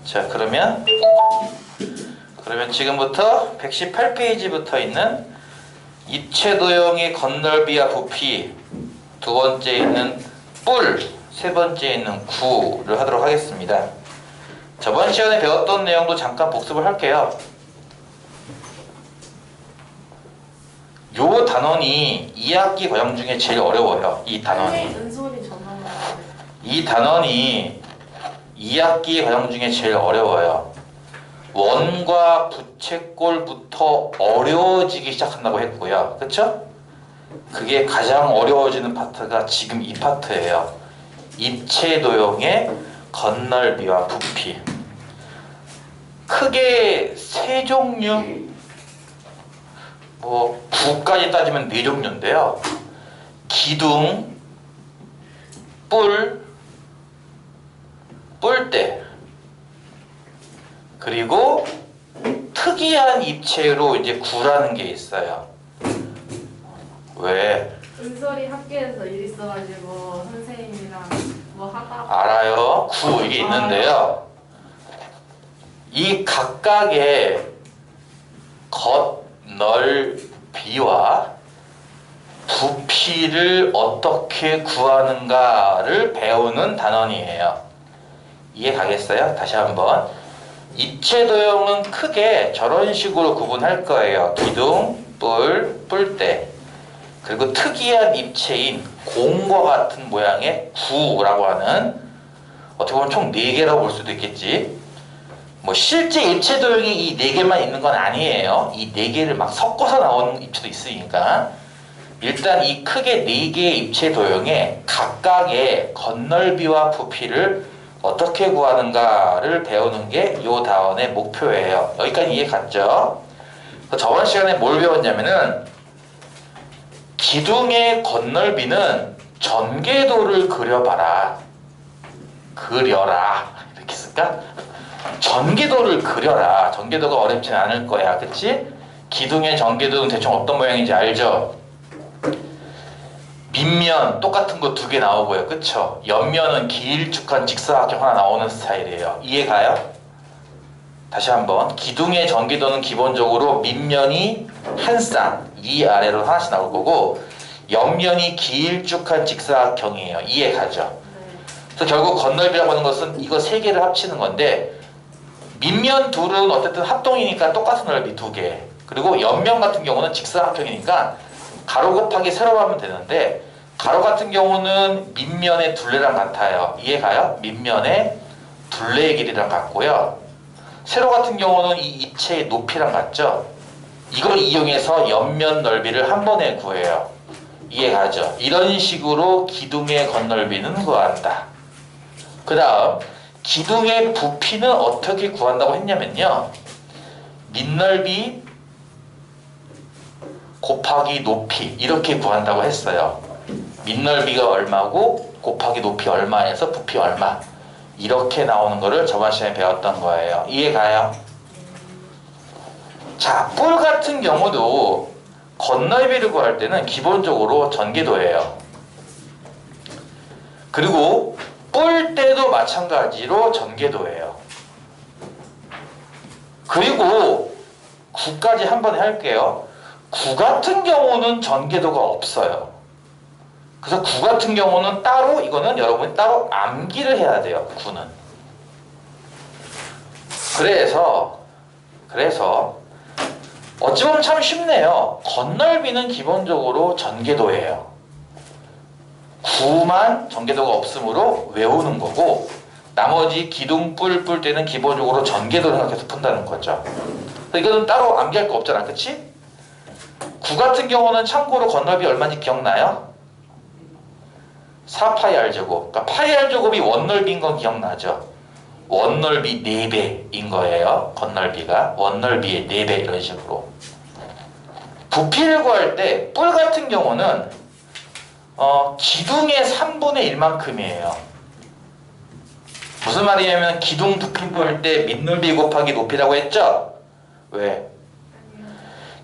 자, 그러면 지금부터 118페이지부터 있는 입체도형의 건널비와 부피, 두 번째 있는 뿔, 세 번째 있는 구를 하도록 하겠습니다. 저번 시간에 배웠던 내용도 잠깐 복습을 할게요. 요 단원이 2학기 과정 중에 제일 어려워요. 이 단원이. 은솔이 전화가 이 단원이 2학기 과정 중에 제일 어려워요. 원과 부채꼴부터 어려워지기 시작한다고 했고요. 그쵸? 그게 가장 어려워지는 파트가 지금 이 파트예요. 입체도형의 건널비와 부피. 크게 세 종류, 뭐 구까지 따지면 네 종류인데요. 기둥, 뿔대, 그리고 특이한 입체로 이제 구라는 게 있어요. 왜? 은솔이 학교에서 일 있어가지고 선생님이랑 뭐 하다가 알아요. 구 이게 있는데요. 이 각각의 겉넓이와 부피를 어떻게 구하는가를 배우는 단원이에요. 이해 가겠어요? 다시 한번. 입체도형은 크게 저런 식으로 구분할 거예요. 기둥, 뿔대. 그리고 특이한 입체인 공과 같은 모양의 구라고 하는, 어떻게 보면 총 4개라고 볼 수도 있겠지. 뭐 실제 입체도형이 이 4개만 있는 건 아니에요. 이 4개를 막 섞어서 나오는 입체도 있으니까. 일단 이 크게 4개의 입체도형의 각각의 겉넓이와 부피를 어떻게 구하는가를 배우는 게 이 단원의 목표예요. 여기까지 이해 갔죠? 저번 시간에 뭘 배웠냐면은 기둥의 겉넓이는 전개도를 그려봐라. 그려라. 이렇게 쓸까? 전개도를 그려라. 전개도가 어렵진 않을 거야. 그치? 기둥의 전개도는 대충 어떤 모양인지 알죠? 밑면 똑같은 거 2개 나오고요. 그쵸? 옆면은 길쭉한 직사각형 하나 나오는 스타일이에요. 이해가요? 다시 한번. 기둥의 전개도는 기본적으로 밑면이 한 쌍, 이 아래로 하나씩 나올 거고, 옆면이 길쭉한 직사각형이에요. 이해가죠? 그래서 결국 겉넓이라고 하는 것은 이거 3개를 합치는 건데, 밑면 둘은 어쨌든 합동이니까 똑같은 넓이 2개. 그리고 옆면 같은 경우는 직사각형이니까 가로 곱하기 세로 하면 되는데, 가로 같은 경우는 밑면의 둘레랑 같아요. 이해가요? 밑면의 둘레의 길이랑 같고요. 세로 같은 경우는 이 입체의 높이랑 같죠? 이걸 이용해서 옆면 넓이를 한 번에 구해요. 이해가죠? 이런 식으로 기둥의 겉넓이는 구한다. 그 다음 기둥의 부피는 어떻게 구한다고 했냐면요, 밑넓이 곱하기 높이 이렇게 구한다고 했어요. 밑넓이가 얼마고 곱하기 높이 얼마에서 부피 얼마, 이렇게 나오는 거를 저번 시간에 배웠던 거예요. 이해가요? 자, 뿔 같은 경우도 겉넓이를 구할 때는 기본적으로 전개도예요. 그리고 뿔대도 마찬가지로 전개도예요. 그리고 구까지 한 번에 할게요. 구 같은 경우는 전개도가 없어요. 그래서 구 같은 경우는 따로, 이거는 여러분이 따로 암기를 해야 돼요. 구는. 그래서 어찌 보면 참 쉽네요. 겉넓이는 기본적으로 전개도예요. 구만 전개도가 없으므로 외우는 거고, 나머지 기둥, 뿔 때는 기본적으로 전개도를 생각해서 푼다는 거죠. 이거는 따로 암기할 거 없잖아. 그치? 구 같은 경우는 참고로 겉넓이 얼마인지 기억나요? 4파이 r제곱. 그러니까 파이 r제곱이 원넓이인 건 기억나죠? 원넓이 4배인 거예요. 겉넓이가 원넓이의 4배, 이런 식으로. 부피를 구할 때 뿔 같은 경우는 기둥의 3분의 1만큼이에요. 무슨 말이냐면 기둥 부피 구할 때 밑넓이 곱하기 높이라고 했죠? 왜?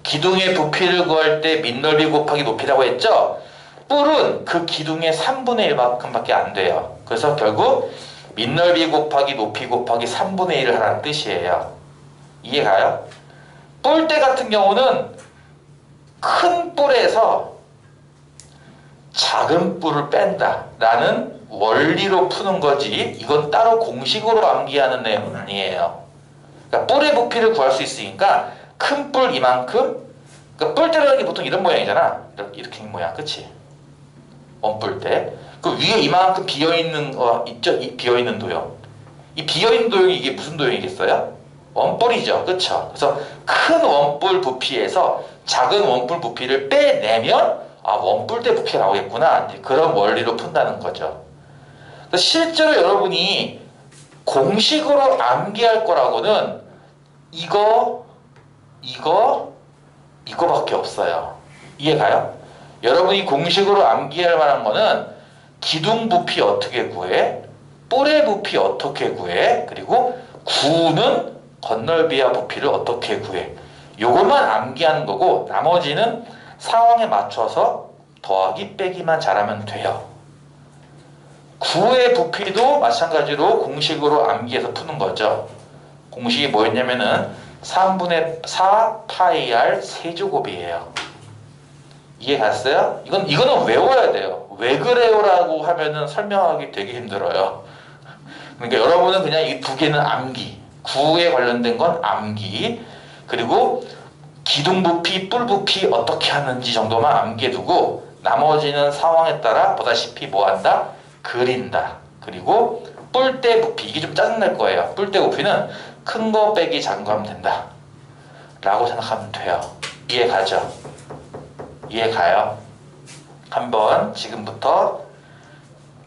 기둥의 부피를 구할 때 밑넓이 곱하기 높이라고 했죠? 뿔은 그 기둥의 3분의 1만큼밖에 안 돼요. 그래서 결국 밑넓이 곱하기 높이 곱하기 3분의 1을 하라는 뜻이에요. 이해가요? 뿔대 같은 경우는 큰 뿔에서 작은 뿔을 뺀다 라는 원리로 푸는 거지 이건 따로 공식으로 암기하는 내용은 아니에요. 그러니까 뿔의 부피를 구할 수 있으니까 큰 뿔 이만큼, 그러니까 뿔대라는 게 보통 이런 모양이잖아. 이렇게 모양, 그치? 원뿔대. 그 위에 이만큼 비어있는 있죠? 이 비어있는 도형. 이 비어있는 도형이 이게 무슨 도형이겠어요? 원뿔이죠. 그쵸? 그래서 큰 원뿔 부피에서 작은 원뿔 부피를 빼내면 원뿔대 부피가 나오겠구나. 그런 원리로 푼다는 거죠. 실제로 여러분이 공식으로 암기할 거라고는 이거밖에 없어요. 이해가요? 여러분이 공식으로 암기할 만한 거는 기둥 부피 어떻게 구해? 뿔의 부피 어떻게 구해? 그리고 구는 건널비와 부피를 어떻게 구해? 요것만 암기하는 거고 나머지는 상황에 맞춰서 더하기 빼기만 잘하면 돼요. 구의 부피도 마찬가지로 공식으로 암기해서 푸는 거죠. 공식이 뭐였냐면은 3분의 4 파이 r 세제곱이에요. 이해 갔어요? 이거는 외워야 돼요. 왜 그래요라고 하면은 설명하기 되게 힘들어요. 그러니까 여러분은 그냥 이 두 개는 암기, 구에 관련된 건 암기, 그리고 기둥 부피, 뿔 부피 어떻게 하는지 정도만 암기해두고 나머지는 상황에 따라 보다시피 뭐한다? 그린다. 그리고 뿔대 부피, 이게 좀 짜증날 거예요. 뿔대 부피는 큰 거 빼기 작은 거 하면 된다 라고 생각하면 돼요. 이해가죠? 이해가요? 한번 지금부터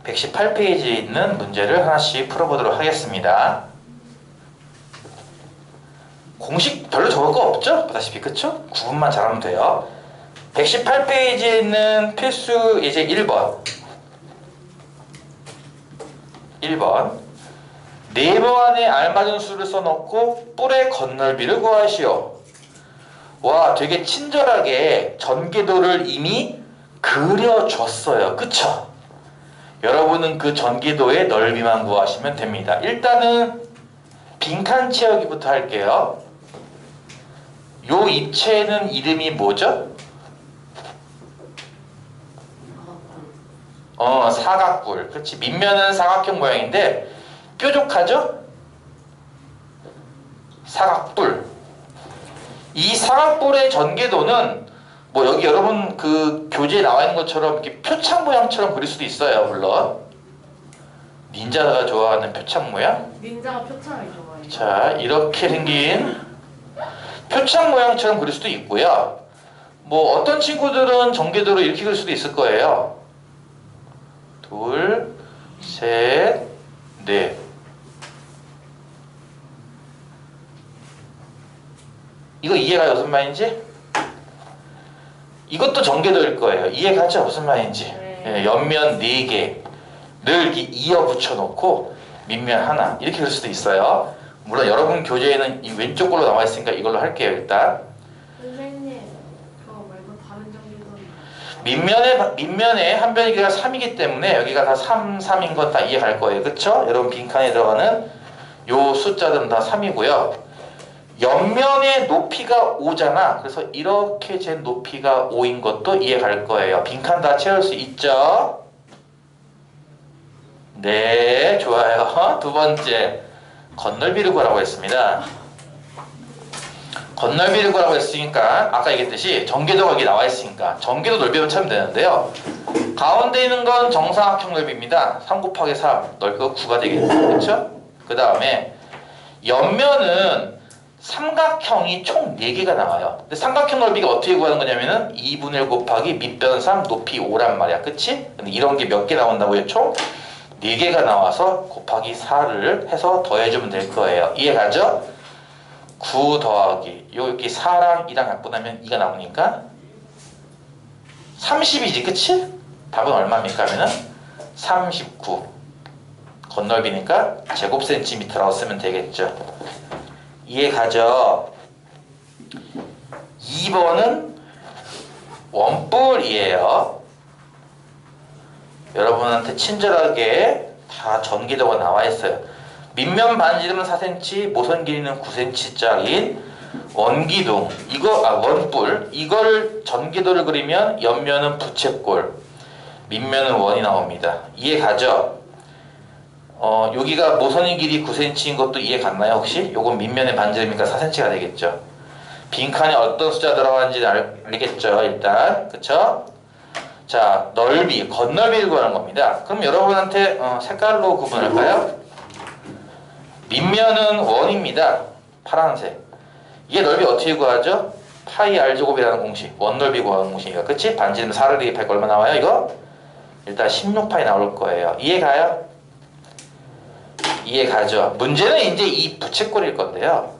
118페이지에 있는 문제를 하나씩 풀어보도록 하겠습니다. 공식 별로 적을 거 없죠? 보다시피 그쵸? 구분만 잘하면 돼요. 118페이지에 있는 필수 예제 1번 4번 안에 알맞은 수를 써놓고 뿔의 건널비를 구하시오. 와, 되게 친절하게 전개도를 이미 그려줬어요. 그쵸? 여러분은 그 전개도의 넓이만 구하시면 됩니다. 일단은 빈칸 채우기부터 할게요. 요 입체는 이름이 뭐죠? 사각뿔. 그렇지. 밑면은 사각형 모양인데 뾰족하죠? 사각뿔. 이 사각뿔의 전개도는 뭐 여기 여러분 그 교재에 나와 있는 것처럼 이렇게 표창 모양처럼 그릴 수도 있어요. 물론 닌자가 좋아하는 표창 모양. 닌자가 표창을 좋아해요. 자, 이렇게 생긴 표창 모양처럼 그릴 수도 있고요. 뭐 어떤 친구들은 전개도로 이렇게 그릴 수도 있을 거예요. 둘, 셋, 넷. 이거 이해가요? 무슨 말인지? 이것도 전개도일 거예요. 이해가죠? 무슨 말인지? 네. 예, 옆면 4개를 이렇게 이어 붙여놓고 밑면 하나 이렇게 그릴 수도 있어요. 물론 여러분 교재에는 이 왼쪽 걸로 나와 있으니까 이걸로 할게요. 일단 선생님, 그거 말고 다른 정도는 밑면에 한 변의 길이가 3이기 때문에 여기가 다 3, 3인 건 다 이해갈 거예요. 그쵸? 여러분 빈칸에 들어가는 요 숫자들은 다 3이고요. 옆면의 높이가 5잖아. 그래서 이렇게 잰 높이가 5인 것도 이해갈 거예요. 빈칸 다 채울 수 있죠? 네, 좋아요. 두 번째, 건널비를 구하라고 했습니다. 건널비를 구하라고 했으니까 아까 얘기했듯이 전개도가 여기 나와 있으니까 전개도 넓이만 찾으면 되는데요. 가운데 있는 건 정사각형 넓이입니다. 3 곱하기 3, 넓이가 9가 되겠죠? 그렇죠? 그 다음에 옆면은 삼각형이 총 4개가 나와요. 근데 삼각형 넓이가 어떻게 구하는 거냐면은 2분의 1 곱하기 밑변 3 높이 5란 말이야. 그치? 근데 이런 게 몇 개 나온다고요? 총 4개가 나와서 곱하기 4를 해서 더해주면 될 거예요. 이해가죠? 9 더하기 여기 4랑 2랑 약분하면 2가 나오니까 30이지. 그치? 답은 얼마입니까? 하면은 39 건널비니까 제곱센티미터라고 쓰면 되겠죠. 이해가죠? 2번은 원뿔이에요. 여러분한테 친절하게 다 전개도가 나와 있어요. 밑면 반지름은 4cm, 모선 길이는 9cm짜리인 원기둥, 원뿔, 이걸 전개도를 그리면 옆면은 부채꼴, 밑면은 원이 나옵니다. 이해 가죠? 여기가 모선의 길이 9cm인 것도 이해 갔나요 혹시? 요건 밑면의 반지름이니까 4cm가 되겠죠. 빈칸에 어떤 숫자 들어가는지 알겠죠 일단, 그쵸? 자, 넓이, 건널비를 구하는 겁니다. 그럼 여러분한테 색깔로 구분할까요? 밑면은 원입니다. 파란색. 이게 넓이 어떻게 구하죠? 파이 r제곱이라는 공식, 원넓이 구하는 공식이니까, 그치? 반지름 4를 대입하니까 얼마 나와요 이거? 일단 16파이 나올 거예요. 이해가요? 이해가죠? 문제는 이제 이 부채꼴일 건데요.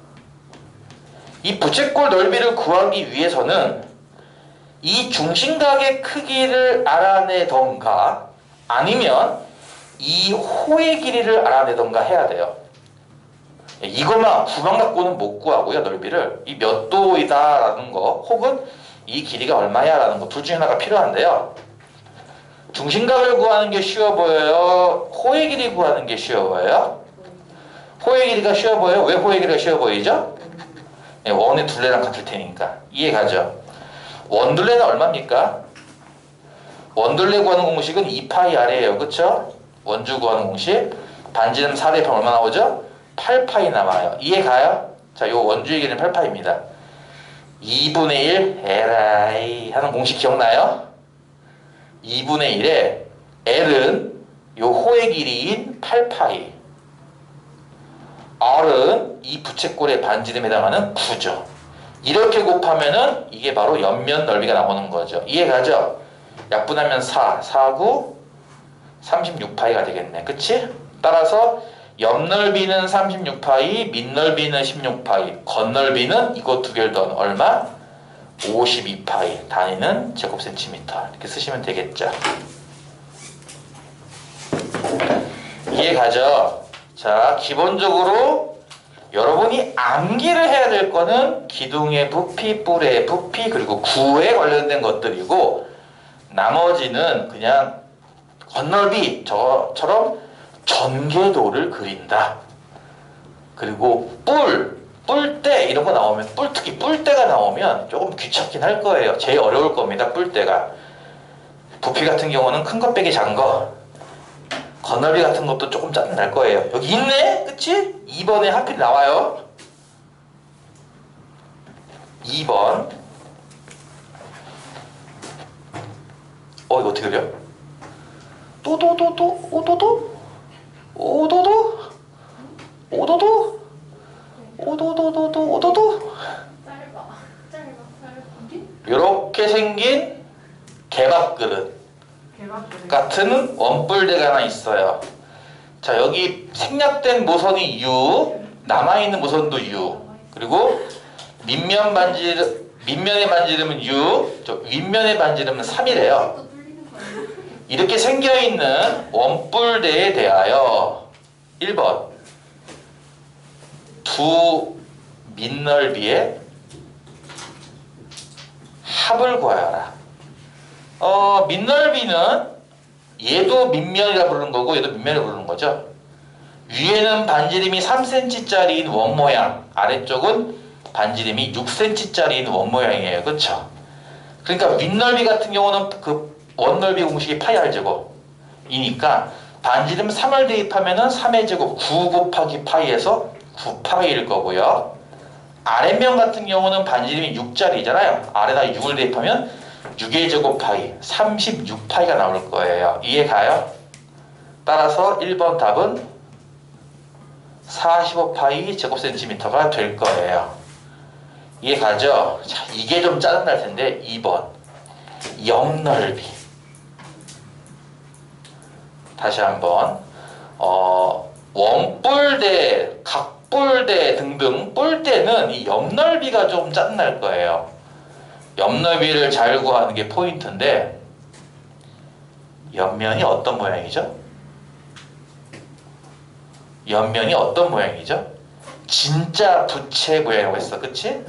이 부채꼴 넓이를 구하기 위해서는 이 중심각의 크기를 알아내던가 아니면 이 호의 길이를 알아내던가 해야 돼요. 이것만 구만 갖고는 못 구하고요. 넓이를 이 몇 도이다 라는 거 혹은 이 길이가 얼마야 라는 거 둘 중에 하나가 필요한데요. 중심각을 구하는 게 쉬워 보여요? 호의 길이 구하는 게 쉬워 보여요? 호의 길이가 쉬워 보여요? 왜 호의 길이가 쉬워 보이죠? 원의 둘레랑 같을 테니까. 이해가죠? 원둘레는 얼마입니까? 원둘레 구하는 공식은 2파이 r이에요. 그쵸? 원주 구하는 공식. 반지름 4 대입하면 얼마 나오죠? 8파이 남아요. 이해가요? 자, 요 원주의 길이는 8파이입니다. 2분의 1 li 하는 공식 기억나요? 2분의 1에 l은 요 호의 길이인 8파이, r은 이 부채꼴의 반지름에 해당하는 9죠. 이렇게 곱하면은 이게 바로 옆면 넓이가 나오는 거죠. 이해가죠? 약분하면 4, 4, 9, 36파이가 되겠네. 그치? 따라서 옆넓이는 36파이, 밑넓이는 16파이, 겉넓이는 이거 두 개를 더한 얼마? 52파이. 단위는 제곱센티미터. 이렇게 쓰시면 되겠죠. 이해가죠? 자, 기본적으로 여러분이 암기를 해야 될 거는 기둥의 부피, 뿔의 부피, 그리고 구에 관련된 것들이고, 나머지는 그냥 겉넓이 저처럼 전개도를 그린다. 그리고 뿔대 이런 거 나오면, 특히 뿔대가 나오면 조금 귀찮긴 할 거예요. 제일 어려울 겁니다. 뿔대가. 부피 같은 경우는 큰 것 빼기 작은 거, 겉넓이 같은 것도 조금 짜증날 거예요. 여기 있네? 그치? 2번에 하필 나와요. 2번. 이거 어떻게 그려? 오도도? 짧아. 이렇게 생긴 개밥그릇 같은 원뿔대가 하나 있어요. 자, 여기 생략된 모선이 U, 남아있는 모선도 U, 그리고 밑면의 반지름은 U, 윗면의 반지름은 3이래요. 이렇게 생겨있는 원뿔대에 대하여 1번 두 밑넓이의 합을 구하여라. 밑넓이는 얘도 밑면이라 부르는 거고 얘도 밑면이라 부르는 거죠. 위에는 반지름이 3cm짜리인 원 모양, 아래쪽은 반지름이 6cm짜리인 원 모양이에요. 그쵸? 그러니까 밑넓이 같은 경우는 그 원넓이 공식이 파이 r제곱이니까 반지름 3을 대입하면은 3의 제곱 9 곱하기 파이에서 9파이일 거고요. 아래면 같은 경우는 반지름이 6짜리잖아요. 아래다 6을 대입하면 6의 제곱 파이 36파이가 나올 거예요. 이해가요? 따라서 1번 답은 45파이 제곱센티미터가 될 거예요. 이해가죠? 자, 이게 좀 짜증날 텐데 2번 옆넓이. 다시 한번 원뿔대, 각뿔대 등등 뿔대는 이 옆넓이가 좀 짜증날 거예요. 옆넓이를 잘 구하는 게 포인트인데 옆면이 어떤 모양이죠? 옆면이 어떤 모양이죠? 진짜 부채 모양이라고 했어. 그치?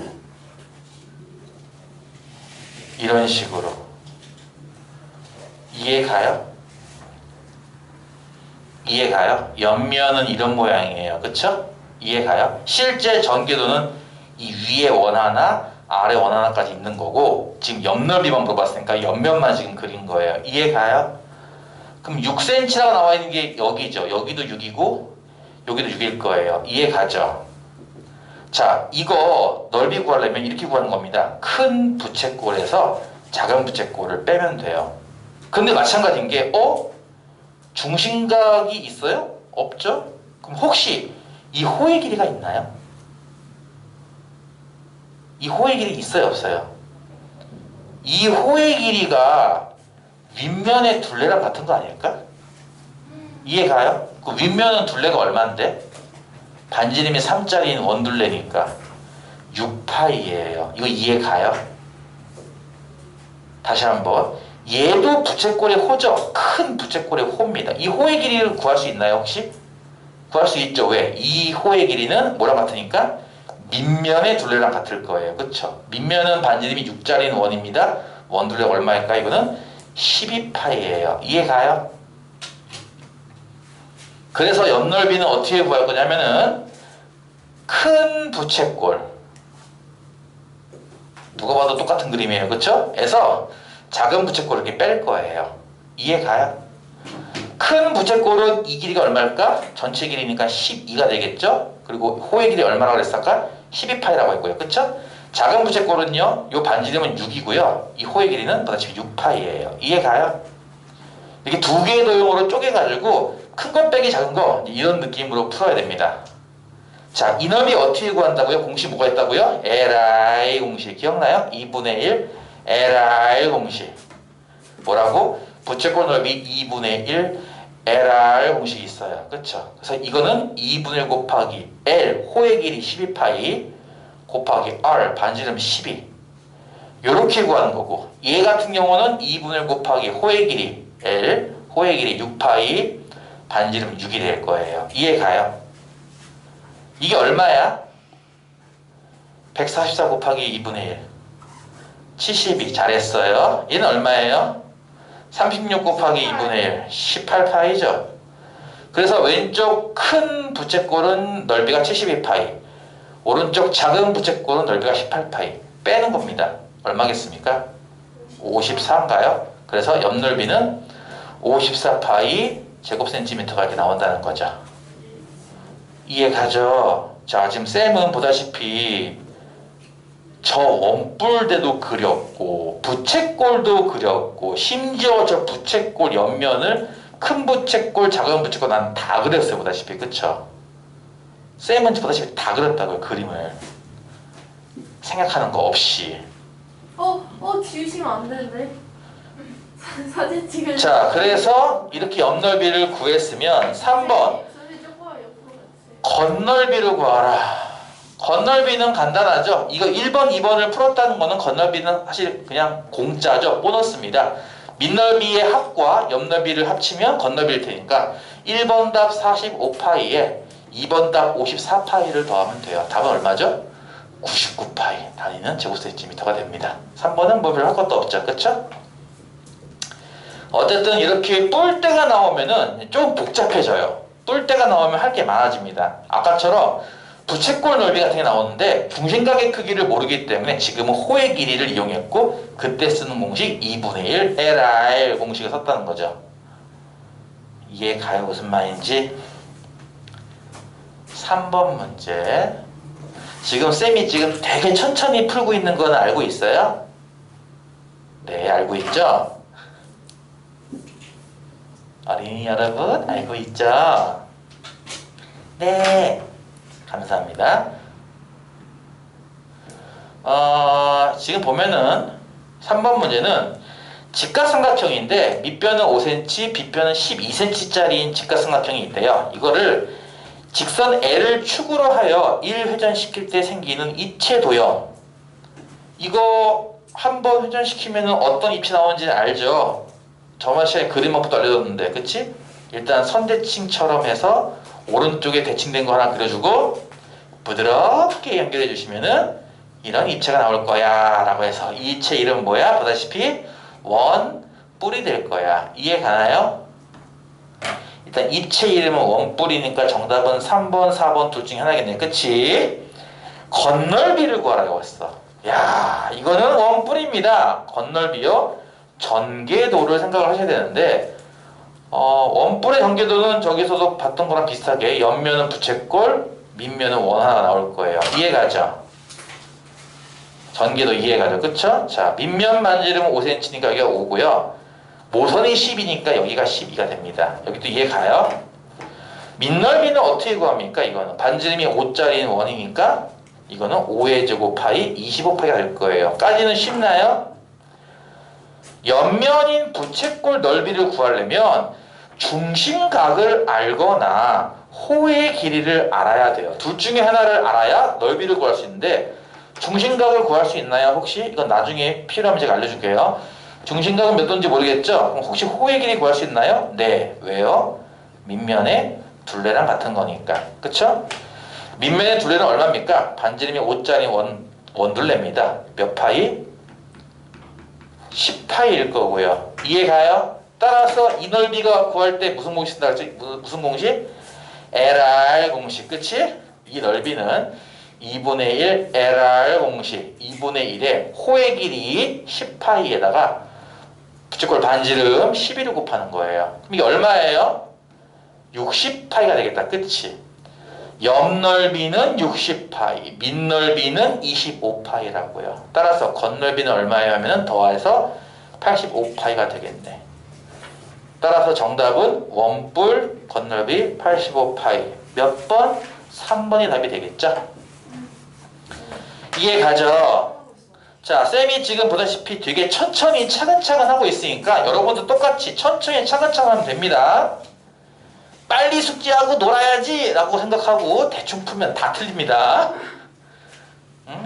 이런 식으로. 이해가요? 이해가요? 옆면은 이런 모양이에요. 그쵸? 이해가요? 실제 전개도는 이 위에 원 하나, 아래 원 하나까지 있는 거고 지금 옆 넓이만 물어봤으니까 옆면만 지금 그린 거예요. 이해가요? 그럼 6cm라고 나와 있는 게 여기죠. 여기도 6이고 여기도 6일 거예요. 이해가죠? 자, 이거 넓이 구하려면 이렇게 구하는 겁니다. 큰 부채꼴에서 작은 부채꼴을 빼면 돼요. 근데 마찬가지인 게 중심각이 있어요? 없죠? 그럼 혹시 이 호의 길이가 있나요? 이 호의 길이 있어요? 없어요? 이 호의 길이가 윗면의 둘레랑 같은 거 아닐까? 이해가요? 그 윗면은 둘레가 얼마인데? 반지름이 3짜리인 원둘레니까 6파이예요. 이거 이해가요? 다시 한번. 얘도 부채꼴의 호죠. 큰 부채꼴의 호입니다. 이 호의 길이를 구할 수 있나요 혹시? 구할 수 있죠. 왜? 이 호의 길이는 뭐랑 같으니까? 밑면의 둘레랑 같을 거예요. 그쵸? 밑면은 반지름이 6짜리인 원입니다. 원둘레가 얼마일까? 이거는 12파이예요. 이해가요? 그래서 옆넓이는 어떻게 구할 거냐면은 큰 부채꼴, 누가 봐도 똑같은 그림이에요. 그쵸? 에서 작은 부채꼴을 이렇게 뺄 거예요. 이해가요? 큰 부채꼴은 이 길이가 얼마일까? 전체 길이니까 12가 되겠죠? 그리고 호의 길이 얼마라고 그랬을까? 12파이라고 했고요. 그쵸? 작은 부채꼴은요, 요 반지름은 6이고요. 이 호의 길이는 보다시피 6파이예요. 이해가요? 이렇게 두 개의 도형으로 쪼개가지고 큰 거 빼기 작은 거 이런 느낌으로 풀어야 됩니다. 자, 이 넓이 어떻게 구한다고요? 공식 뭐가 있다고요? LI 공식 기억나요? 2분의 1 LR 공식. 뭐라고? 부채꼴 넓이 2분의 1 LR 공식이 있어요. 그쵸? 그래서 이거는 2분의 1 곱하기 L 호의 길이 12파이 곱하기 R 반지름 12 요렇게 구하는 거고, 얘 같은 경우는 2분의 1 곱하기 호의 길이 L 호의 길이 6파이 반지름 6이 될 거예요. 이해가요? 이게 얼마야? 144 곱하기 2분의 1 72. 잘했어요. 얘는 얼마예요? 36 곱하기 2분의 1 18파이죠. 그래서 왼쪽 큰 부채꼴은 넓이가 72파이, 오른쪽 작은 부채꼴은 넓이가 18파이 빼는 겁니다. 얼마겠습니까? 54인가요? 그래서 옆 넓이는 54파이 제곱센티미터가 이렇게 나온다는 거죠. 이해가죠? 자, 지금 쌤은 보다시피 저 원뿔대도 그렸고 부채꼴도 그렸고 심지어 저 부채꼴 옆면을 큰 부채꼴 작은 부채꼴 난 다 그렸어요. 보다시피. 그쵸? 쌤은 보다시피 다 그렸다고요. 그림을 생각하는 거 없이. 지우시면 안 되는데. 사진 찍을. 자, 그래서 이렇게 옆넓이를 구했으면 3번 선생님 조금 옆으로 가주세요. 겉넓이를 구하라. 겉넓이는 간단하죠. 이거 1번, 2번을 풀었다는 거는 겉넓이는 사실 그냥 공짜죠. 보너스입니다. 밑넓이의 합과 옆넓이를 합치면 겉넓이일 테니까 1번 답 45파이에 2번 답 54파이를 더하면 돼요. 답은 얼마죠? 99파이 단위는 제곱센티미터가 됩니다. 3번은 뭐 별로 할 것도 없죠. 그쵸? 어쨌든 이렇게 뿔대가 나오면은 좀 복잡해져요. 뿔대가 나오면 할 게 많아집니다. 아까처럼 부채꼴 넓이 같은 게 나오는데 중심각의 크기를 모르기 때문에 지금은 호의 길이를 이용했고 그때 쓰는 공식 2분의 1 LR 공식을 썼다는 거죠. 이해가요? 무슨 말인지? 3번 문제. 지금 쌤이 지금 되게 천천히 풀고 있는 건 알고 있어요? 네, 알고 있죠? 어린이 여러분 알고 있죠? 네, 감사합니다. 지금 보면은 3번 문제는 직각삼각형인데 밑변은 5cm, 빗변은 12cm짜리인 직각삼각형이 있대요. 이거를 직선 L을 축으로 하여 1회전시킬 때 생기는 입체 도형, 이거 한번 회전시키면 어떤 입체 나오는지 알죠? 저번 시간에 그림 한번도 알려줬는데, 그치? 일단 선대칭처럼 해서 오른쪽에 대칭된 거 하나 그려주고 부드럽게 연결해 주시면은 이런 입체가 나올 거야 라고 해서 이 입체 이름 뭐야? 보다시피 원 뿔이 될 거야. 이해 가나요? 일단 입체 이름은 원뿔이니까 정답은 3번, 4번 둘 중에 하나겠네. 그치? 건널비를 구하라고 했어. 야, 이거는 원뿔입니다. 건널비요. 전개도를 생각을 하셔야 되는데 원뿔의 전개도는 저기서도 봤던 거랑 비슷하게 옆면은 부채꼴, 밑면은 원 하나가 나올 거예요. 이해가죠? 전개도 이해가죠? 그쵸? 자, 밑면 반지름은 5cm니까 여기가 5고요. 모선이 10이니까 여기가 12가 됩니다. 여기도 이해가요? 밑넓이는 어떻게 구합니까? 이거는 반지름이 5짜리인 원이니까 이거는 5의 제곱파이 25파이가 될 거예요. 까지는 쉽나요? 옆면인 부채꼴 넓이를 구하려면 중심각을 알거나 호의 길이를 알아야 돼요. 둘 중에 하나를 알아야 넓이를 구할 수 있는데 중심각을 구할 수 있나요? 혹시? 이건 나중에 필요하면 제가 알려줄게요. 중심각은 몇 도인지 모르겠죠? 그럼 혹시 호의 길이 구할 수 있나요? 네. 왜요? 밑면의 둘레랑 같은 거니까. 그쵸? 밑면의 둘레는 얼마입니까? 반지름이 5짜리 원둘레입니다. 몇 파이? 10파이일 거고요. 이해가요? 따라서 이 넓이가 구할 때 무슨 공식 쓴다 그랬지? 무슨 공식? LR 공식. 그치? 이 넓이는 2분의 1 LR 공식 2분의 1의 호의 길이 10파이에다가 부채꼴 반지름 11을 곱하는 거예요. 그럼 이게 얼마예요? 60파이가 되겠다. 그치? 옆넓이는 60파이, 밑넓이는 25파이라고요. 따라서 겉넓이는 얼마예요? 하면 더해서 85파이가 되겠네. 따라서 정답은 원뿔 겉넓이 85파이. 몇 번? 3번이 답이 되겠죠? 이해가죠? 자, 쌤이 지금 보다시피 되게 천천히 차근차근 하고 있으니까 여러분도 똑같이 천천히 차근차근 하면 됩니다. 빨리 숙제하고 놀아야지 라고 생각하고 대충 풀면 다 틀립니다.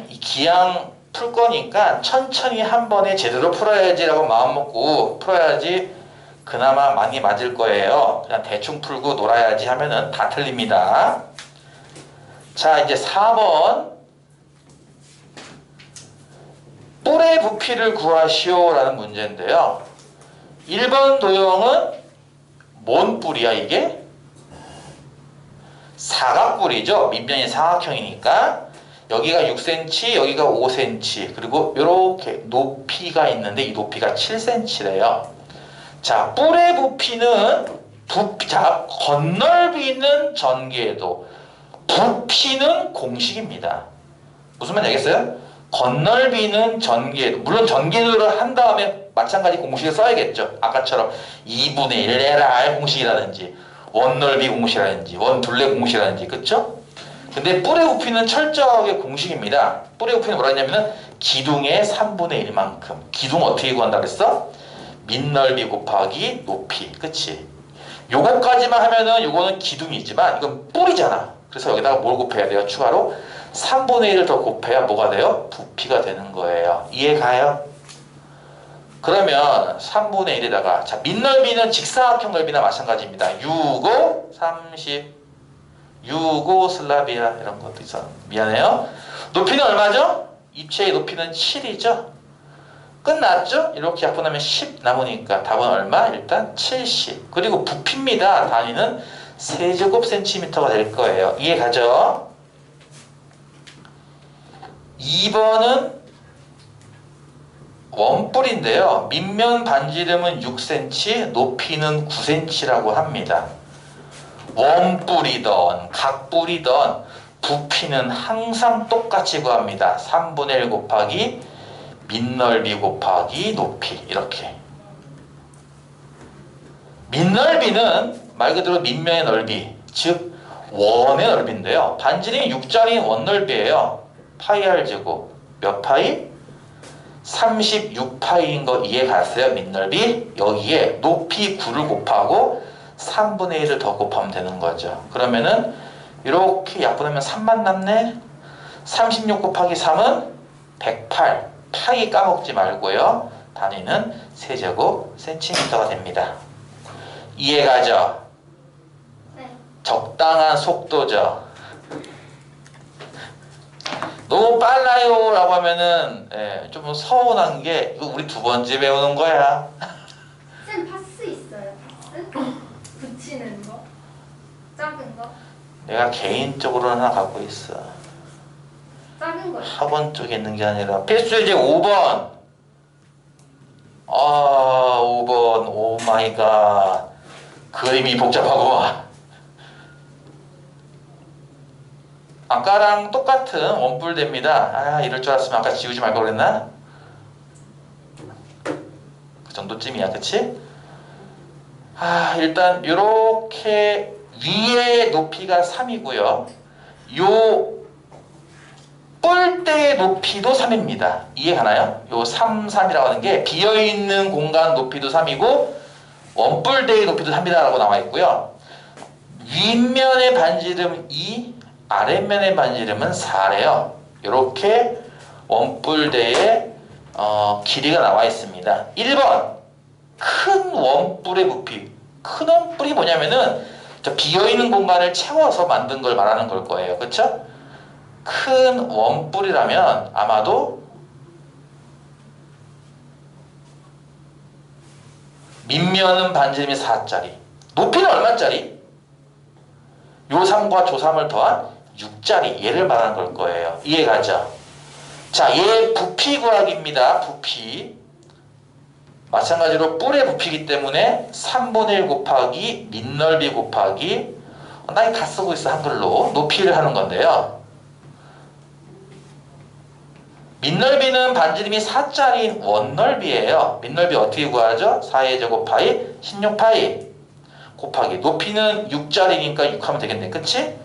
이 기양 풀 거니까 천천히 한 번에 제대로 풀어야지 라고 마음 먹고 풀어야지 그나마 많이 맞을 거예요. 그냥 대충 풀고 놀아야지 하면은 다 틀립니다. 자, 이제 4번 뿔의 부피를 구하시오 라는 문제인데요. 1번 도형은 뭔 뿔이야 이게? 사각뿔이죠. 밑면이 사각형이니까 여기가 6cm, 여기가 5cm, 그리고 이렇게 높이가 있는데 이 높이가 7cm래요. 자, 뿔의 부피는 자, 겉넓이는 전개도, 부피는 공식입니다. 무슨 말인지 알겠어요? 겉넓이는 전개도, 물론 전개도를 한 다음에 마찬가지 공식을 써야겠죠. 아까처럼 2분의 1 LR 공식이라든지 원넓이 공식이라든지 원둘레 공식이라든지, 그쵸? 근데 뿔의 부피는 철저하게 공식입니다. 뿔의 부피는 뭐라 했냐면은 기둥의 3분의 1만큼. 기둥 어떻게 구한다 그랬어? 밑넓이 곱하기 높이. 그치? 요거까지만 하면은 요거는 기둥이지만 이건 뿔이잖아. 그래서 여기다가 뭘 곱해야 돼요? 추가로 3분의 1을 더 곱해야 뭐가 돼요? 부피가 되는 거예요. 이해가요? 그러면 3분의 1에다가 자, 밑넓이는 직사각형 넓이나 마찬가지입니다. 6, 5, 30, 6, 5 슬라비아 이런 것도 있어. 미안해요. 높이는 얼마죠? 입체의 높이는 7이죠. 끝났죠? 이렇게 약분하면 10 남으니까 답은 얼마? 일단 70. 그리고 부피입니다. 단위는 세제곱센티미터가 될 거예요. 이해가죠? 2번은 원뿔인데요. 밑면 반지름은 6cm, 높이는 9cm라고 합니다. 원뿔이던 각뿔이던 부피는 항상 똑같이 구합니다. 3분의 1 곱하기 밑넓이 곱하기 높이. 이렇게 밑넓이는 말 그대로 밑면의 넓이, 즉 원의 넓이인데요. 반지름이 6짜리인 원넓이에요. 파이 r 제곱 몇 파이? 36파이인 거 이해 갔어요? 밑넓이. 여기에 높이 9를 곱하고 3분의 1을 더 곱하면 되는 거죠. 그러면은 이렇게 약분하면 3만 남네. 36 곱하기 3은 108. 파이 까먹지 말고요. 단위는 세제곱 센티미터가 됩니다. 이해가죠? 네. 적당한 속도죠. 너무 빨라요 라고 하면은 좀 서운한 게 이거 우리 두 번째 배우는 거야. 쌤 파스 있어요? 파스? 붙이는 거? 아닌가? 내가 개인적으로는 하나 갖고 있어. 작은 거야. 학원 쪽에 있는 게 아니라 필수 예제 5번. 아, 5번. 오 마이 갓. 그림이 복잡하구만. 아까랑 똑같은 원뿔대입니다. 아, 이럴 줄 알았으면 아까 지우지 말걸 그랬나? 그 정도쯤이야, 그치? 아, 일단 요렇게 위의 높이가 3이고요. 요 뿔대의 높이도 3입니다. 이해가나요? 요 3, 3이라고 하는 게 비어있는 공간 높이도 3이고 원뿔대의 높이도 3이다라고 나와 있고요. 윗면의 반지름 2, 아랫면의 반지름은 4래요. 이렇게 원뿔대의 길이가 나와 있습니다. 1번 큰 원뿔의 부피. 큰 원뿔이 뭐냐면은 저 비어있는 공간을 채워서 만든 걸 말하는 걸 거예요. 그쵸? 큰 원뿔이라면 아마도 밑면은 반지름이 4짜리. 높이는 얼마짜리? 요 3과 조 3을 더한 6짜리. 얘를 말하는 걸 거예요. 이해가죠? 자, 얘 부피 구하기입니다. 부피. 마찬가지로 뿔의 부피이기 때문에 3분의 1 곱하기 밑넓이 곱하기 나 이거 다 쓰고 있어 한글로 높이를 하는 건데요. 밑넓이는 반지름이 4짜리 원넓이에요. 밑넓이 어떻게 구하죠? 4의 제곱파이 16파이 곱하기 높이는 6짜리니까 6 하면 되겠네. 그치?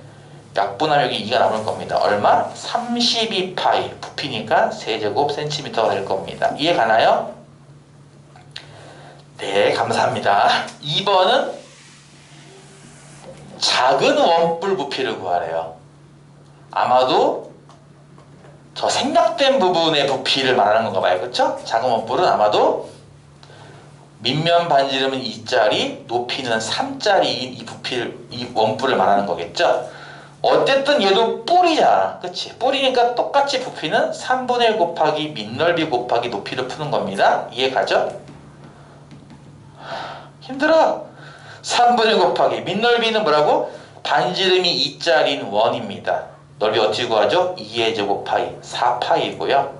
약분하면 여기 2가 남을 겁니다. 얼마? 32파이 부피니까 세제곱 센티미터가 될 겁니다. 이해 가나요? 네, 감사합니다. 2번은 작은 원뿔 부피를 구하래요. 아마도 저 생략된 부분의 부피를 말하는 건가 봐요. 그쵸? 작은 원뿔은 아마도 밑면 반지름은 2짜리, 높이는 3짜리인 이 원뿔을 말하는 거겠죠? 어쨌든 얘도 뿔이잖아. 그치? 뿔이니까 똑같이 부피는 3분의 1 곱하기 밑넓이 곱하기 높이를 푸는 겁니다. 이해 가죠? 힘들어. 3분의 1 곱하기 밑넓이는 뭐라고? 반지름이 2짜리인 원입니다. 넓이 어떻게 구하죠? 2의 제곱파이 4파이고요.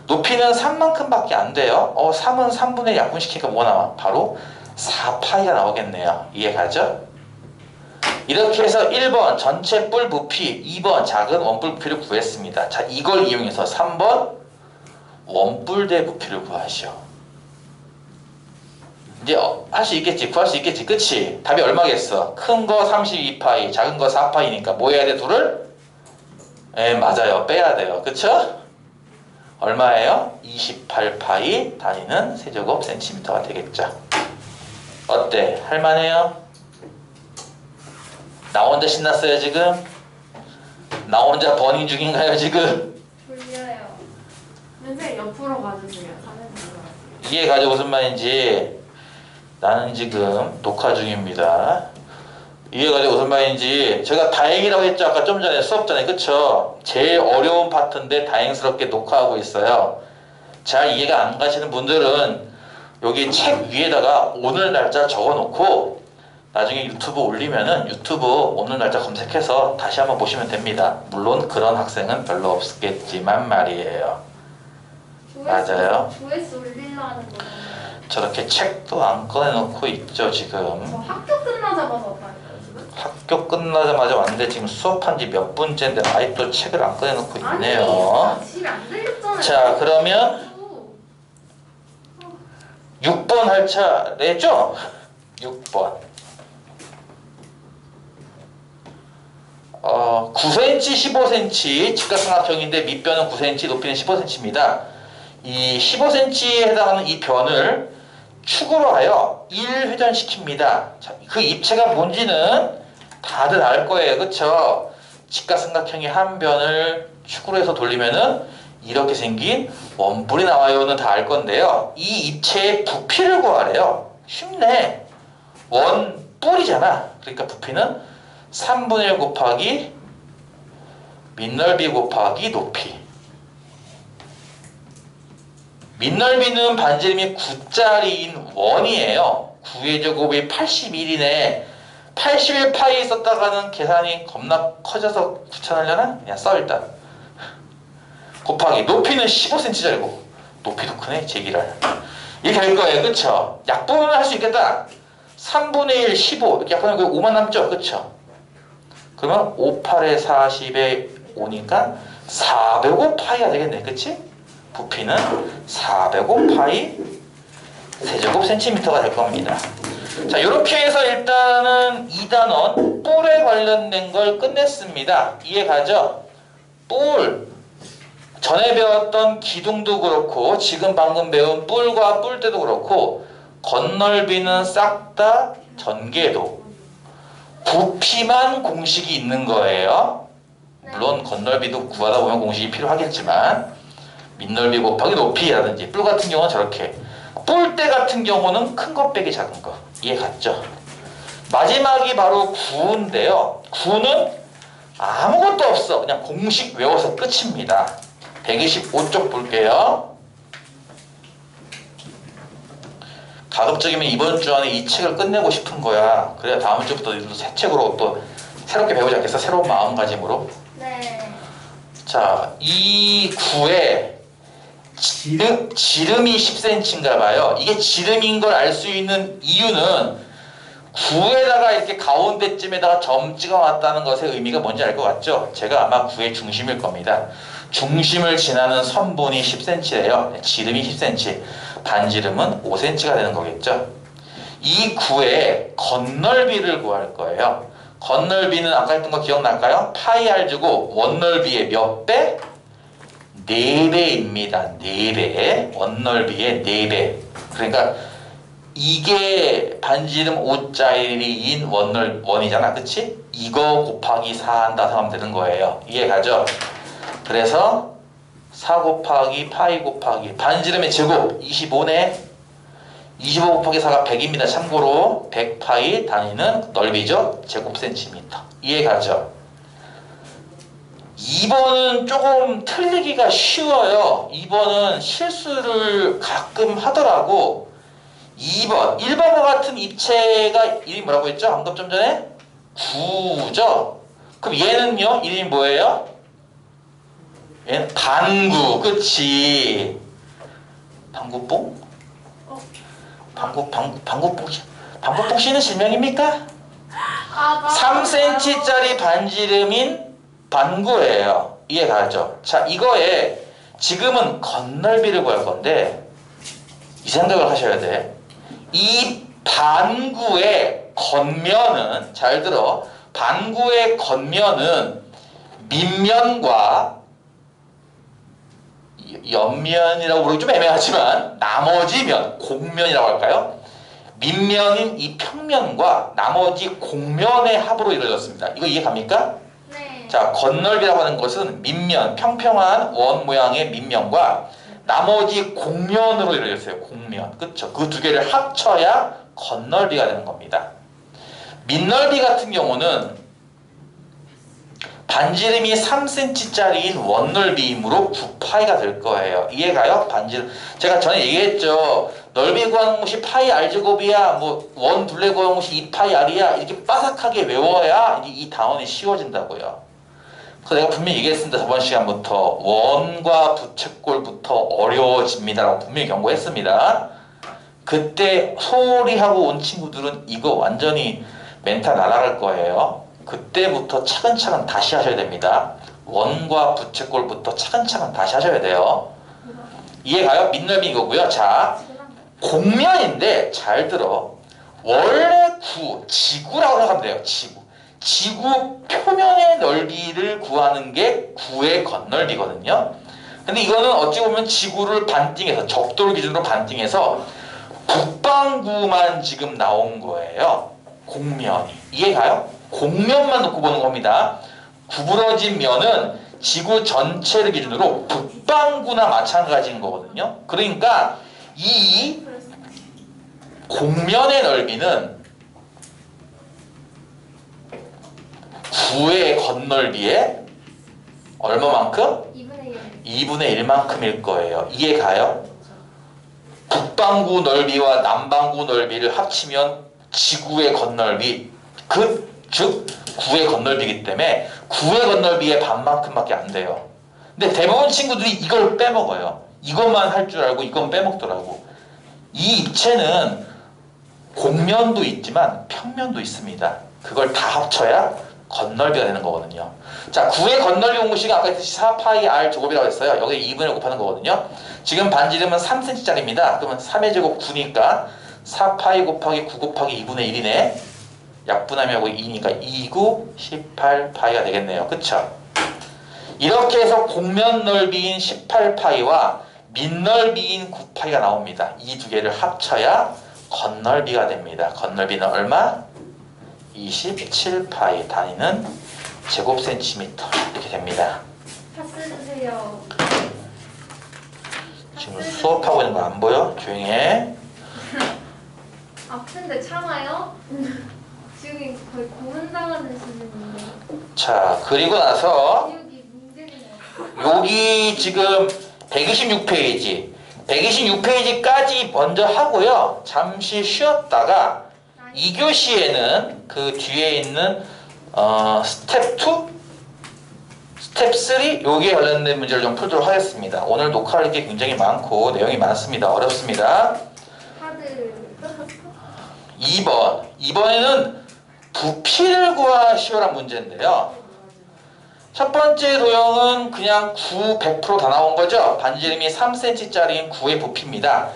높이는 3만큼 밖에 안 돼요. 3은 3분의 1 약분시키니까 뭐 나와? 바로 4파이가 나오겠네요. 이해 가죠? 이렇게 해서 1번 전체 뿔 부피, 2번 작은 원뿔 부피를 구했습니다. 자, 이걸 이용해서 3번 원뿔대 부피를 구하시오. 이제 할 수 있겠지, 구할 수 있겠지, 그치? 답이 얼마겠어? 큰 거 32파이, 작은 거 4파이니까 뭐 해야 돼, 둘을? 예, 맞아요. 빼야 돼요. 그쵸? 얼마예요? 28파이 단위는 세제곱 센티미터가 되겠죠. 어때? 할만해요? 나 혼자 신났어요, 지금? 나 혼자 버닝 중인가요, 지금? 졸려요. 선생님 옆으로 가주세요. 가면 들어가세요. 이해가죠? 무슨 말인지. 나는 지금 녹화 중입니다. 이해가죠? 무슨 말인지. 제가 다행이라고 했죠? 아까 좀 전에 수업 전에. 그쵸? 제일 어려운 파트인데 다행스럽게 녹화하고 있어요. 잘 이해가 안 가시는 분들은 여기 책 위에다가 오늘 날짜 적어놓고 나중에 유튜브 올리면은 유튜브 오늘 날짜 검색해서 다시 한번 보시면 됩니다. 물론 그런 학생은 별로 없겠지만 말이에요. 맞아요. 조회수 올리려는 거잖아요. 저렇게 책도 안 꺼내놓고 있죠 지금. 저 학교 끝나자마자 왔다니까요 지금? 학교 끝나자마자 왔는데 지금 수업한 지 몇 분째인데 아직도 책을 안 꺼내놓고 있네요. 아니 집에 안 들렸잖아요. 자, 그러면 6번 할 차례죠? 6번 9cm, 15cm 직각삼각형인데 밑변은 9cm, 높이는 15cm입니다. 이 15cm에 해당하는 이 변을 축으로 하여 1회전시킵니다. 자, 그 입체가 뭔지는 다들 알 거예요. 그쵸? 직각삼각형의 한 변을 축으로 해서 돌리면은 이렇게 생긴 원뿔이 나와요는 다 알 건데요. 이 입체의 부피를 구하래요. 쉽네. 원뿔이잖아. 그러니까 부피는 3분의 1 곱하기 밑넓이 곱하기 높이. 밑넓이는 반지름이 9짜리인 원이에요. 9의 제곱이 81이네. 81파이 썼다가는 계산이 겁나 커져서 귀찮으려나? 그냥 써 일단. 곱하기 높이는 15cm짜리고 높이도 크네 제기랄. 이렇게 될 거예요. 그쵸? 약분을 할 수 있겠다. 3분의 1, 15 이렇게 약분하면 5만 남죠? 그쵸? 그러면 5, 8에 40에 5니까 405파이가 되겠네. 그치? 부피는 405파이 세제곱센티미터가 될 겁니다. 자, 이렇게 해서 일단은 2단원 뿔에 관련된 걸 끝냈습니다. 이해가죠? 뿔 전에 배웠던 기둥도 그렇고 지금 방금 배운 뿔과 뿔대도 그렇고 건널비는 싹 다 전개도 부피만 공식이 있는 거예요. 물론 건널비도 구하다 보면 공식이 필요하겠지만 밑넓이 곱하기 높이라든지 뿔 같은 경우는 저렇게 뿔대 같은 경우는 큰 것 빼기 작은 거 이해 갔죠? 마지막이 바로 구인데요. 구는 아무것도 없어. 그냥 공식 외워서 끝입니다. 125쪽 볼게요. 가급적이면 이번 주 안에 이 책을 끝내고 싶은 거야. 그래야 다음 주부터 새 책으로 또 새롭게 배우지 않겠어? 새로운 마음가짐으로. 네. 자, 이 구에 지름이 10cm인가 봐요. 이게 지름인 걸 알 수 있는 이유는 구에다가 이렇게 가운데쯤에다가 점 찍어놨다는 것의 의미가 뭔지 알 것 같죠? 제가 아마 구의 중심일 겁니다. 중심을 지나는 선분이 10cm예요. 지름이 10cm. 반지름은 5cm가 되는 거겠죠? 이 구의 건널비를 구할 거예요. 건널비는 아까 했던 거 기억날까요? 파이 r 주고 원넓이의 몇 배? 4배입니다. 4배. 원넓이의 4배. 그러니까 이게 반지름 5짜리인 원이잖아. 그치? 이거 곱하기 4 한다 하면 되는 거예요. 이해가죠? 그래서 4 곱하기 파이 곱하기 반지름의 제곱 25네. 25 곱하기 4가 100입니다. 참고로 100파이 단위는 넓이죠. 제곱센티미터. 이해가죠? 2번은 조금 틀리기가 쉬워요. 2번은 실수를 가끔 하더라고. 2번 1번과 같은 입체가 이름이 뭐라고 했죠? 방금 좀 전에? 구죠? 그럼 얘는요? 이름이 뭐예요? 얘는 방구. 그치? 방구뽕? 방구뽕 씨는 실명입니까? 3cm짜리 반지름인 반구예요. 이해가죠? 자, 이거에 지금은 건널비를 구할 건데 이 생각을 하셔야 돼. 이 반구의 겉면은 잘 들어. 반구의 겉면은 밑면과 옆면이라고 부르기 좀 애매하지만 나머지 면, 곡면이라고 할까요? 밑면인 이 평면과 나머지 곡면의 합으로 이루어졌습니다. 이거 이해 갑니까? 네. 자, 건널비라고 하는 것은 밑면, 평평한 원 모양의 밑면과 나머지 곡면으로 이루어졌어요. 곡면. 그쵸? 그 두 개를 합쳐야 건널비가 되는 겁니다. 밑넓이 같은 경우는 반지름이 3cm짜리인 원넓이이므로 9파이가 될 거예요. 이해가요? 반지름. 제가 전에 얘기했죠. 넓이 구하는 것이 파이 r제곱이야. 뭐 원 둘레 구하는 것이 2파이 r이야. 이렇게 빠삭하게 외워야 이 단원이 쉬워진다고요. 그래서 내가 분명히 얘기했습니다. 저번 시간부터 원과 부채꼴부터 어려워집니다라고 분명히 경고했습니다. 그때 소리하고 온 친구들은 이거 완전히 멘탈 날아갈 거예요. 그때부터 차근차근 다시 하셔야 됩니다. 원과 부채꼴부터 차근차근 다시 하셔야 돼요. 이해가요? 밑넓이 이거고요. 자, 곡면인데 잘 들어. 원래 지구라고 생각하면 돼요. 지구 표면의 넓이를 구하는 게 구의 건널비거든요. 근데 이거는 어찌 보면 지구를 반띵해서 적도를 기준으로 반띵해서 북반구만 지금 나온 거예요. 곡면이. 이해가요? 곡면만 놓고 보는 겁니다. 구부러진 면은 지구 전체를 기준으로 북반구나 마찬가지인 거거든요. 그러니까 이 곡면의 넓이는 구의 건널비의 얼마만큼? 2분의 1만큼일 거예요. 이해가요? 북반구 넓이와 남반구 넓이를 합치면 지구의 건널비 즉 9의 건널비이기 때문에 9의 건널비의 반만큼밖에 안 돼요. 근데 대부분 친구들이 이걸 빼먹어요. 이것만 할 줄 알고 이건 빼먹더라고. 이 입체는 곡면도 있지만 평면도 있습니다. 그걸 다 합쳐야 건널비가 되는 거거든요. 자, 9의 건널비 공식은 아까 했듯이 4파이 r 제곱이라고 했어요. 여기 2분의 곱하는 거거든요. 지금 반지름은 3cm짜리입니다. 그러면 3의 제곱 9니까 4파이 곱하기 9 곱하기 2분의 1이네. 약분하면 여기 2니까 2, 9, 18파이가 되겠네요. 그쵸? 이렇게 해서 곡면 넓이인 18파이와 밑넓이인 9파이가 나옵니다. 이 두 개를 합쳐야 건널비가 됩니다. 건널비는 얼마? 27파이, 단위는 제곱센티미터 이렇게 됩니다. 파스 주세요. 지금 수업하고 있는 거 안 보여? 조용히 해. 아픈데 참아요? 지금 거의 고문당하는 수준인데. 자, 그리고 나서 여기 문제네요. 여기 지금 126페이지 126페이지까지 먼저 하고요. 잠시 쉬었다가 2교시에는 그 뒤에 있는 스텝 2, 스텝 3 여기에 관련된 문제를 좀 풀도록 하겠습니다. 오늘 녹화할 게 굉장히 많고 내용이 많습니다. 어렵습니다. 카드 2번에는 부피를 구하시오란 문제인데요. 첫 번째 도형은 그냥 9, 100% 다 나온 거죠. 반지름이 3cm짜리인 9의 부피입니다.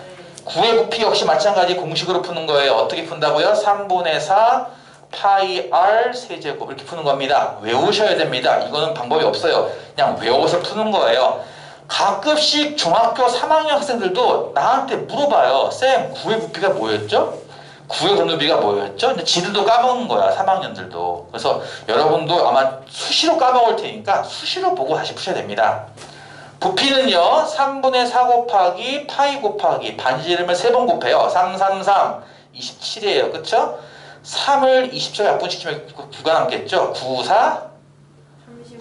9의 부피 역시 마찬가지 공식으로 푸는 거예요. 어떻게 푼다고요? 3분의 4 파이 r 세제곱 이렇게 푸는 겁니다. 외우셔야 됩니다. 이거는 방법이 없어요. 그냥 외워서 푸는 거예요. 가끔씩 중학교 3학년 학생들도 나한테 물어봐요. 쌤, 9의 부피가 뭐였죠? 9의 건널비가 뭐였죠? 근데 지들도 까먹는 거야, 3학년들도. 그래서 여러분도 아마 수시로 까먹을 테니까 수시로 보고 다시 푸셔야 됩니다. 부피는요, 3분의 4 곱하기 파이 곱하기 반지름을 3번 곱해요. 3, 3, 3, 27이에요. 그쵸? 3을 20초 약분시키면 9가 남겠죠? 9, 4,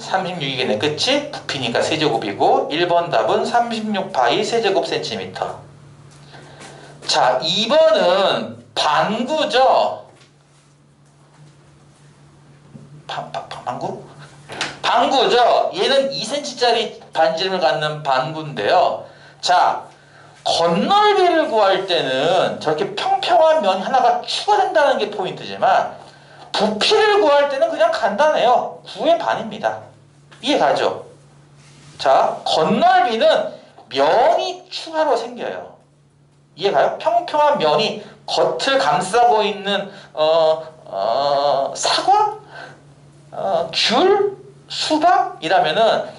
36이겠네. 그치? 부피니까 세제곱이고 1번 답은 36파이 세제곱 센티미터. 자, 2번은 반구죠? 반구? 반구죠? 얘는 2cm짜리 반지름을 갖는 반구인데요. 자, 건널비를 구할 때는 저렇게 평평한 면 하나가 추가된다는 게 포인트지만 부피를 구할 때는 그냥 간단해요. 9의 반입니다. 이해가죠? 자, 건널비는 면이 추가로 생겨요. 이해가요? 평평한 면이 겉을 감싸고 있는 사과? 귤? 수박이라면은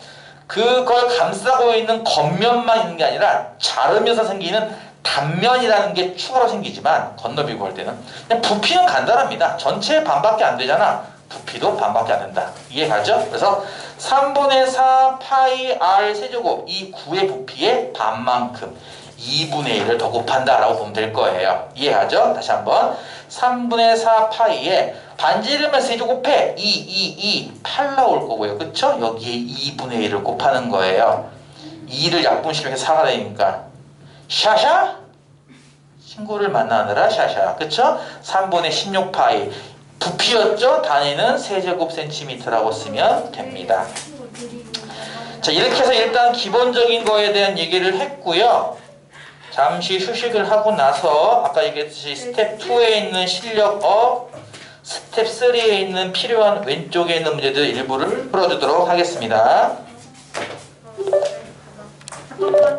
그걸 감싸고 있는 겉면만 있는 게 아니라 자르면서 생기는 단면이라는 게 추가로 생기지만 건널비 구할 때는 그냥 부피는 간단합니다. 전체의 반밖에 안 되잖아. 부피도 반밖에 안 된다. 이해가죠? 그래서 3분의 4 파이 r 세제곱 이 9의 부피의 반만큼 2분의 1을 더 곱한다 라고 보면 될 거예요. 이해하죠? 다시 한번 3분의 4 파이에 반지름을 세제곱해 8 나올 거고요. 그쵸? 여기에 2분의 1을 곱하는 거예요. 2를 약분시키면 4가 되니까 샤샤? 친구를 만나느라 샤샤. 그쵸? 3분의 16파이 부피였죠? 단위는 세제곱 센티미터라고 쓰면 됩니다. 자, 이렇게 해서 일단 기본적인 거에 대한 얘기를 했고요. 잠시 휴식을 하고 나서 아까 얘기했듯이 스텝 2에 있는 실력업, 스텝 3에 있는 필요한 왼쪽에 있는 문제들 일부를 풀어주도록 하겠습니다.